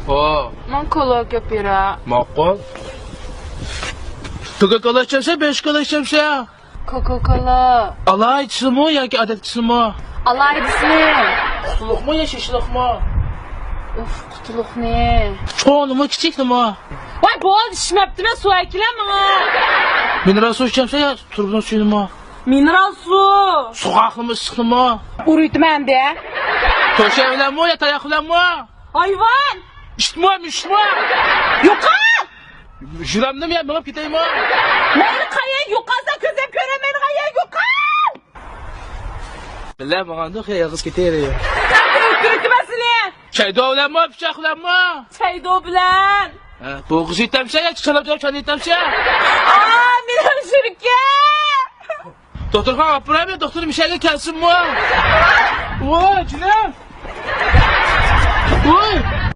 O. Ben kola yapıyorum. Ma'qul. Coca-Cola içemse, 5 kola içemse. Coca-Cola. Alaydısımı yoki adetçisimi? Alaydısını. Qutuluqmi yo shishliqmi? Uf, kutuluk ne? Cho'nimi, kichiknimi? Vay boğaz içmepti ve su ekleme. Mineral suv içemse yo turbin suyunimi? Mineral su. So'qaqlimi, issiqlimi? Uruydu ben de. To'shak bilanmi yo tayoq bilanmi? Hayvan. Ishtmi? Yukan. Juramdimi yo minib ketaymi? Beni kaya yukarıda közep göremedi kaya yukan. Billah manganda yolg'iz ketaylik. Ürkürtmesini. Chaydo bilanmi, pichoq bilanmi? Çaydo bilen. Bo'g'iz yetamsa yo chiqilib chan yetamsa? Aa, benim şirke. Doktorxona olib boraymi? Doktorim ishga kelsinmi? Voy, jinam. Voy.